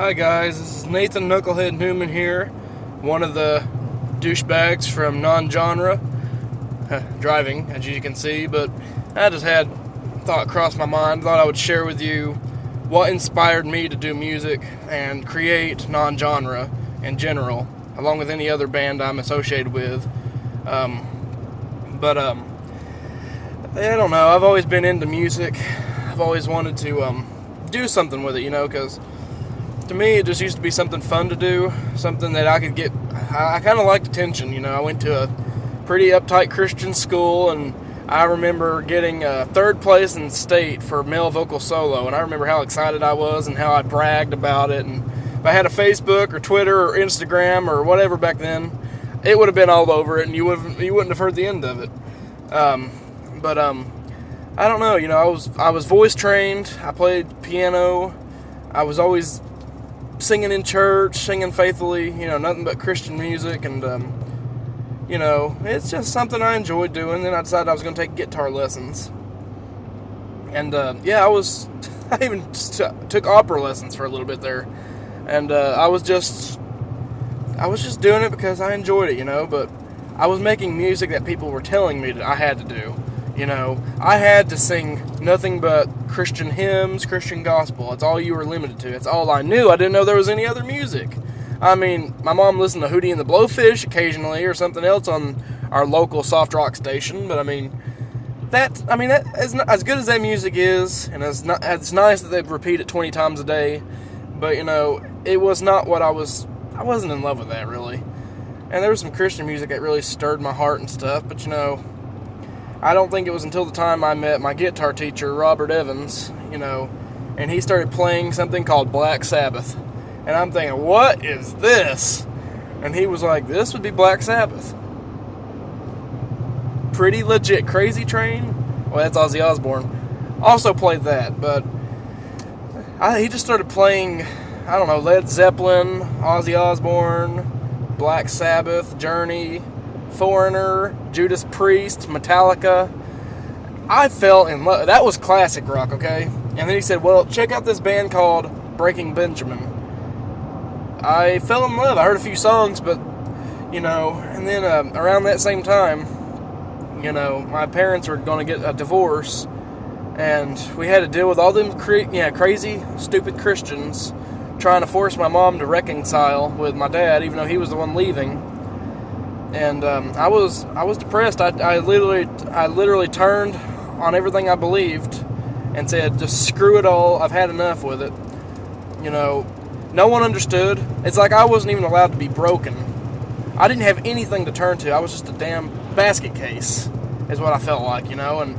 Hi guys, this is Nathan Knucklehead Newman here, one of the douchebags from non-genre driving, as you can see, but I just had thought cross my mind, thought I would share with you what inspired me to do music and create non-genre in general, along with any other band I'm associated with. I don't know, I've always been into music. I've always wanted to do something with it, because to me it just used to be something fun to do, something that I could get. I kind of liked attention. I went to a pretty uptight Christian school, and I remember getting third place in state for male vocal solo, and I remember how excited I was and how I bragged about it. And if I had a Facebook or Twitter or Instagram or whatever back then, it would have been all over it, and you wouldn't have heard the end of it. I don't know. I was voice trained. I played piano. I was always singing in church, singing faithfully, nothing but Christian music, and, it's just something I enjoyed doing. Then I decided I was going to take guitar lessons, and, I even took opera lessons for a little bit there, and, I was just doing it because I enjoyed it, but I was making music that people were telling me that I had to do. I had to sing nothing but Christian hymns, Christian gospel. That's all you were limited to. That's all I knew. I didn't know there was any other music. I mean, my mom listened to Hootie and the Blowfish occasionally or something else on our local soft rock station, but that is not, as good as that music is, and it's nice that they repeat it 20 times a day, but, it was not what I wasn't in love with that, really. And there was some Christian music that really stirred my heart and stuff, but, I don't think it was until the time I met my guitar teacher, Robert Evans, and he started playing something called Black Sabbath. And I'm thinking, what is this? And he was like, this would be Black Sabbath. Pretty legit. Crazy Train? Well, that's Ozzy Osbourne. Also played that, but he just started playing, Led Zeppelin, Ozzy Osbourne, Black Sabbath, Journey, Foreigner, Judas Priest, Metallica. I fell in love. That was classic rock, okay? And then he said, well, check out this band called Breaking Benjamin. I fell in love. I heard a few songs, but, and then around that same time, my parents were going to get a divorce, and we had to deal with all them crazy, stupid Christians trying to force my mom to reconcile with my dad, even though he was the one leaving. And I was depressed. I literally turned on everything I believed and said, just screw it all. I've had enough with it. No one understood. It's like I wasn't even allowed to be broken. I didn't have anything to turn to. I was just a damn basket case, is what I felt like, And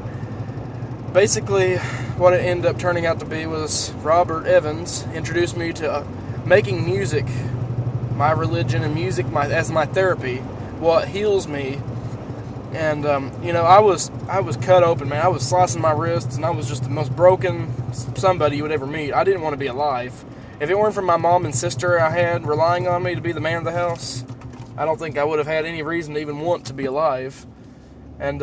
basically, what it ended up turning out to be was Robert Evans introduced me to making music my religion and music as my therapy, what heals me. And I was cut open, man. I was slicing my wrists, and I was just the most broken somebody you would ever meet. I didn't want to be alive. If it weren't for my mom and sister I had relying on me to be the man of the house, I don't think I would have had any reason to even want to be alive. And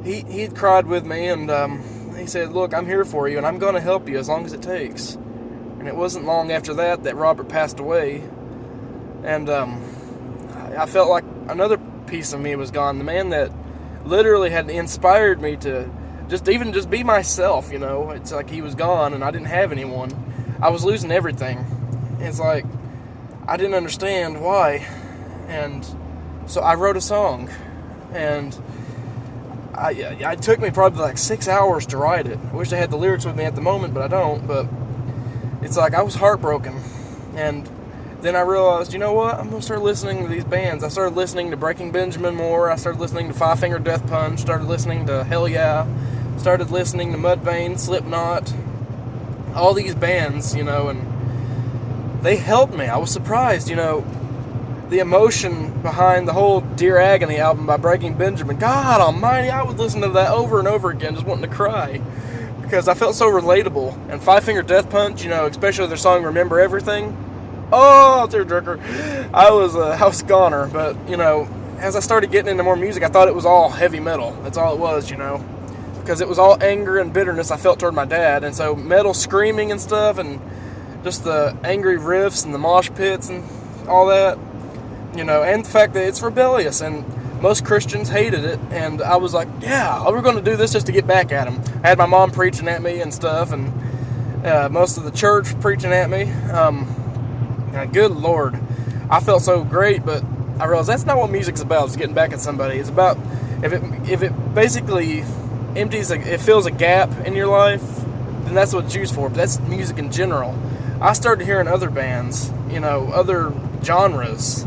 he cried with me, and he said, look, I'm here for you, and I'm going to help you as long as it takes. And it wasn't long after that Robert passed away. And I felt like another piece of me was gone. The man that literally had inspired me to just be myself, It's like he was gone and I didn't have anyone. I was losing everything. It's like I didn't understand why. And so I wrote a song. And it took me probably like 6 hours to write it. I wish I had the lyrics with me at the moment, but I don't. But it's like I was heartbroken. And then I realized, you know what? I'm going to start listening to these bands. I started listening to Breaking Benjamin more. I started listening to Five Finger Death Punch. Started listening to Hell Yeah. Started listening to Mudvayne, Slipknot. All these bands, and they helped me. I was surprised, the emotion behind the whole Dear Agony album by Breaking Benjamin. God almighty, I would listen to that over and over again just wanting to cry because I felt so relatable. And Five Finger Death Punch, especially their song Remember Everything. Oh, tearjerker. I was a goner, but, as I started getting into more music, I thought it was all heavy metal. That's all it was, because because it was all anger and bitterness I felt toward my dad. And so metal screaming and stuff, and just the angry riffs and the mosh pits and all that, you know, and the fact that it's rebellious, and most Christians hated it. And I was like, yeah, we're going to do this just to get back at them. I had my mom preaching at me and stuff, and most of the church preaching at me. Good Lord, I felt so great, but I realized that's not what music's about. It's getting back at somebody. It's about if it basically empties, it fills a gap in your life, then that's what it's used for. But that's music in general. I started hearing other bands, you know, other genres.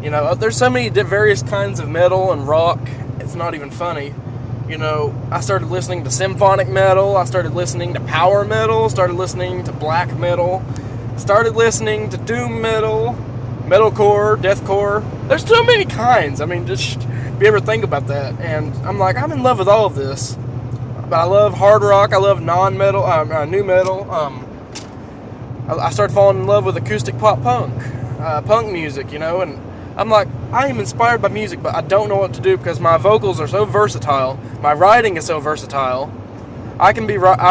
You know, there's so many various kinds of metal and rock. It's not even funny. You know, I started listening to symphonic metal. I started listening to power metal. Started listening to black metal. Started listening to doom metal, metalcore, deathcore. There's so many kinds. I mean, just if you ever think about that. And I'm like, I'm in love with all of this. But I love hard rock. I love non-metal, new metal. I started falling in love with acoustic pop punk music, you know. And I'm like, I am inspired by music, but I don't know what to do because my vocals are so versatile. My writing is so versatile. I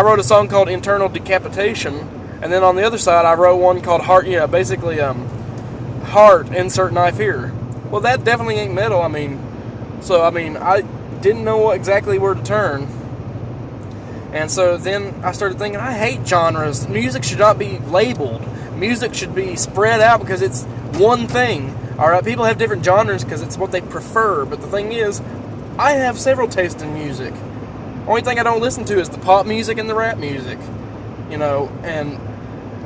wrote a song called Internal Decapitation. And then on the other side, I wrote one called Heart, basically, Heart, insert knife here. Well, that definitely ain't metal, I didn't know exactly where to turn. And so then I started thinking, I hate genres. Music should not be labeled. Music should be spread out because it's one thing. Alright, people have different genres because it's what they prefer. But the thing is, I have several tastes in music. Only thing I don't listen to is the pop music and the rap music. You know,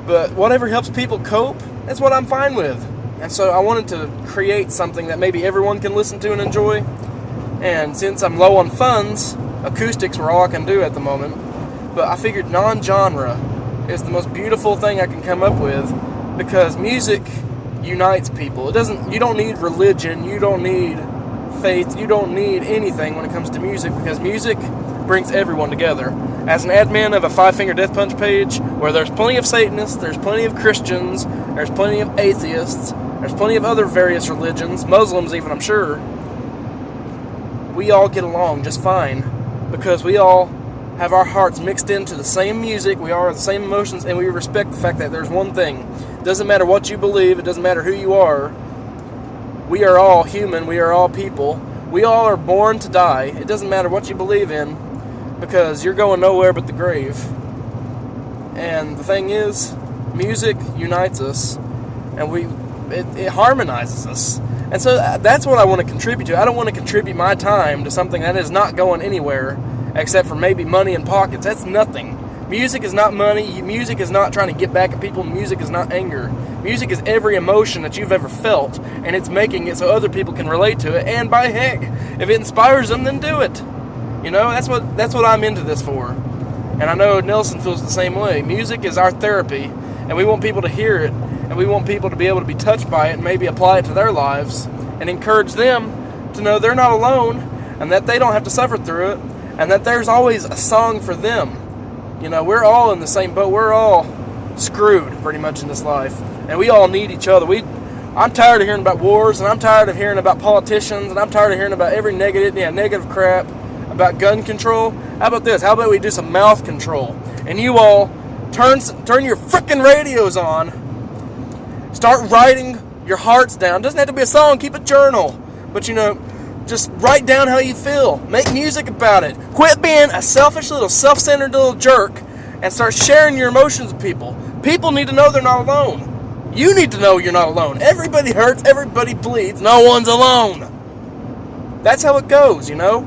but whatever helps people cope, that's what I'm fine with. And so I wanted to create something that maybe everyone can listen to and enjoy. And since I'm low on funds, acoustics were all I can do at the moment. But I figured non-genre is the most beautiful thing I can come up with because music unites people. You don't need religion, you don't need faith, you don't need anything when it comes to music because music brings everyone together. As an admin of a Five Finger Death Punch page, where there's plenty of Satanists, there's plenty of Christians, there's plenty of atheists, there's plenty of other various religions, Muslims even, I'm sure, we all get along just fine because we all have our hearts mixed into the same music, we all have the same emotions, and we respect the fact that there's one thing. It doesn't matter what you believe, it doesn't matter who you are, we are all human, we are all people, we all are born to die. It doesn't matter what you believe in, because you're going nowhere but the grave. And the thing is, music unites us, and it harmonizes us. And so that's what I want to contribute to. I don't want to contribute my time to something that is not going anywhere, except for maybe money in pockets. That's nothing. Music is not money. Music is not trying to get back at people. Music is not anger. Music is every emotion that you've ever felt, and it's making it so other people can relate to it. And by heck, if it inspires them, then do it. You know, that's what I'm into this for. And I know Nelson feels the same way. Music is our therapy, and we want people to hear it, and we want people to be able to be touched by it and maybe apply it to their lives and encourage them to know they're not alone and that they don't have to suffer through it and that there's always a song for them. You know, we're all in the same boat. We're all screwed pretty much in this life, and we all need each other. I'm tired of hearing about wars, and I'm tired of hearing about politicians, and I'm tired of hearing about every negative crap about gun control. How about this? How about we do some mouth control? And you all turn your frickin' radios on. Start writing your hearts down. Doesn't have to be a song. Keep a journal. But, you know, just write down how you feel. Make music about it. Quit being a selfish little, self-centered little jerk and start sharing your emotions with people. People need to know they're not alone. You need to know you're not alone. Everybody hurts. Everybody bleeds. No one's alone. That's how it goes, you know?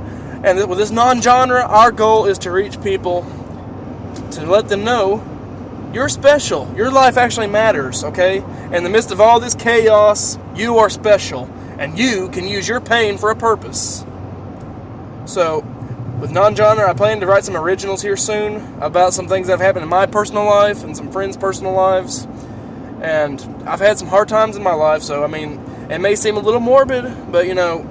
And with this non-genre, our goal is to reach people, to let them know you're special. Your life actually matters, okay? In the midst of all this chaos, you are special, and you can use your pain for a purpose. So, with non-genre, I plan to write some originals here soon about some things that have happened in my personal life and some friends' personal lives. And I've had some hard times in my life, so, I mean, it may seem a little morbid, but, you know,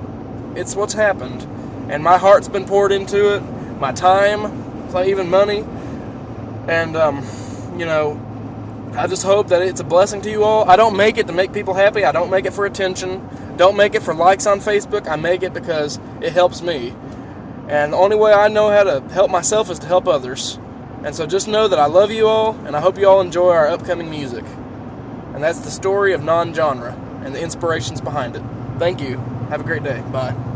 it's what's happened. And my heart's been poured into it, my time, even money, and, you know, I just hope that it's a blessing to you all. I don't make it to make people happy. I don't make it for attention. Don't make it for likes on Facebook. I make it because it helps me. And the only way I know how to help myself is to help others. And so just know that I love you all, and I hope you all enjoy our upcoming music. And that's the story of non-genre and the inspirations behind it. Thank you. Have a great day. Bye.